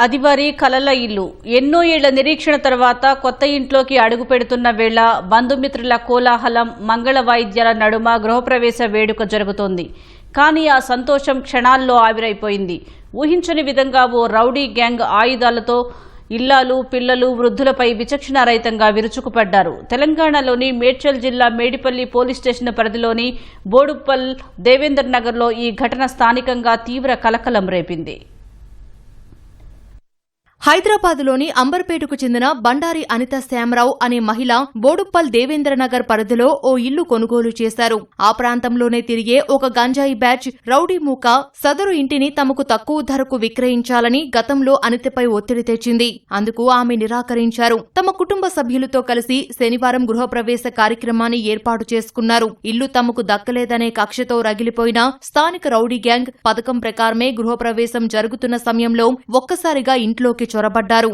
అది వారి కలల ఇల్లు. ఎన్నో ఏళ్ల నిరీక్షణ తర్వాత కొత్త ఇంట్లోకి అడుగు పెడుతున్న వేళ బంధుమిత్రుల కోలాహలం, మంగళ వాయిద్యాల నడుమ గృహప్రవేశ వేడుక జరుగుతోంది. కానీ ఆ సంతోషం క్షణాల్లో ఆవిరైపోయింది. ఊహించని విధంగా ఓ రౌడీ గ్యాంగ్ ఆయుధాలతో ఇల్లాలు, పిల్లలు, వృద్ధులపై విచక్షణారహితంగా విరుచుకుపడ్డారు. తెలంగాణలోని మేడ్చల్ జిల్లా మేడిపల్లి పోలీస్ స్టేషన్ పరిధిలోని బోడుప్పల్ దేవేందర్ నగర్లో ఈ ఘటన స్థానికంగా తీవ్ర కలకలం రేపింది. హైదరాబాద్లోని అంబర్పేటకు చెందిన బండారి అనిత శ్యామరావు అనే మహిళ బోడుప్పల్ దేవేంద్రనగర్ పరిధిలో ఓ ఇల్లు కొనుగోలు చేశారు. ఆ ప్రాంతంలోనే తిరిగే ఒక గంజాయి బ్యాచ్ రౌడీ మూక సదరు ఇంటిని తమకు తక్కువ ధరకు విక్రయించాలని గతంలో అనితపై ఒత్తిడి తెచ్చింది. అందుకు ఆమె నిరాకరించారు. తమ కుటుంబ సభ్యులతో కలిసి శనివారం గృహప్రవేశ కార్యక్రమాన్ని ఏర్పాటు చేసుకున్నారు. ఇల్లు తమకు దక్కలేదనే కక్షతో రగిలిపోయిన స్థానిక రౌడీ గ్యాంగ్ పథకం ప్రకారమే గృహప్రవేశం జరుగుతున్న సమయంలో ఒక్కసారిగా ఇంట్లోకి చొరబడ్డారు.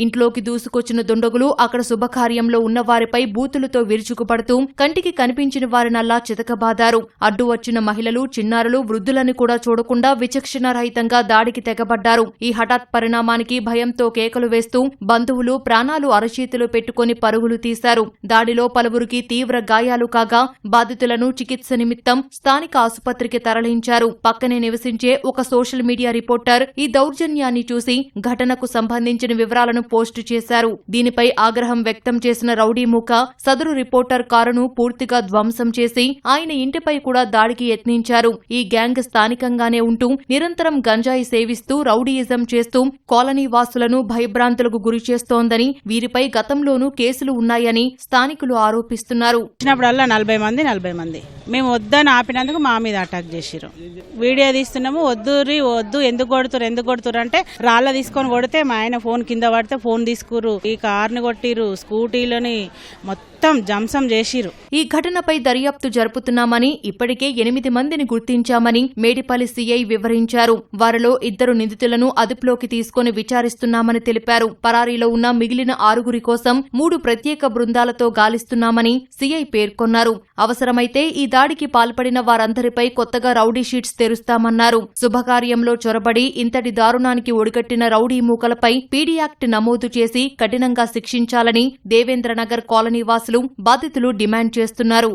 ఇంట్లోకి దూసుకొచ్చిన దుండగులు అక్కడ శుభకార్యంలో ఉన్నవారిపై బూతులతో విరుచుకుపడుతూ కంటికి కనిపించిన వారినల్లా చితకబాదారు. అడ్డు వచ్చిన మహిళలు, చిన్నారులు, వృద్ధులను కూడా చూడకుండా విచక్షణారహితంగా దాడికి తెగబడ్డారు. ఈ హఠాత్ పరిణామానికి భయంతో కేకలు వేస్తూ బంధువులు ప్రాణాలు అరచేతిలో పెట్టుకుని పరుగులు తీశారు. దాడిలో పలువురికి తీవ్ర గాయాలు కాగా బాధితులను చికిత్స నిమిత్తం స్థానిక ఆసుపత్రికి తరలించారు. పక్కనే నివసించే ఒక సోషల్ మీడియా రిపోర్టర్ ఈ దౌర్జన్యాన్ని చూసి ఘటనకు సంబంధించిన వివరాలను పోస్టు చేశారు. దీనిపై ఆగ్రహం వ్యక్తం చేసిన రౌడీ మూక సదరు రిపోర్టర్ కారును పూర్తిగా ధ్వంసం చేసి ఆయన ఇంటిపై కూడా దాడికి యత్నించారు. ఈ గ్యాంగ్ స్థానికంగానే ఉంటూ నిరంతరం గంజాయి సేవిస్తూ రౌడీయిజం చేస్తూ కాలనీ వాసులను భయభ్రాంతులకు గురి చేస్తోందని, వీరిపై గతంలోనూ కేసులు ఉన్నాయని స్థానికులు ఆరోపిస్తున్నారు. వచ్చినప్పుడల్లా 40 మంది మేము వద్దని ఆపినందుకు మా మీద అటాక్ చేసిరు. వీడియో తీస్తున్నాము, వద్దు ఎందుకు కొడుతురు అంటే రాళ్ళ తీసుకొని కొడితే మా ఆయన ఫోన్ కింద పడితే ఫోన్ తీసుకురు, ఈ కార్ని కొట్టిరు, స్కూటీలని మొత్తం జంసం చేసిరు. ఈ ఘటనపై దర్యాప్తు జరుపుతున్నామని, ఇప్పటికే 8 మందిని గుర్తించామని మేడిపల్లి సీఐ వివరించారు. వారిలో 2 నిందితులను అదుపులోకి తీసుకుని విచారిస్తున్నామని తెలిపారు. పరారీలో ఉన్న మిగిలిన 6 కోసం 3 ప్రత్యేక బృందాలతో గాలిస్తున్నామని సీఐ పేర్కొన్నారు. అవసరమైతే ఈ దాడికి పాల్పడిన వారందరిపై కొత్తగా రౌడీ షీట్స్ తెరుస్తామన్నారు. శుభకార్యంలో చొరబడి ఇంతటి దారుణానికి ఒడిగట్టిన రౌడీ మూకలపై పీడీ యాక్ట్ నమోదు చేసి కఠినంగా శిక్షించాలని దేవేంద్రనగర్ కాలనీ వాసులు, బాధితులు డిమాండ్ చేస్తున్నారు.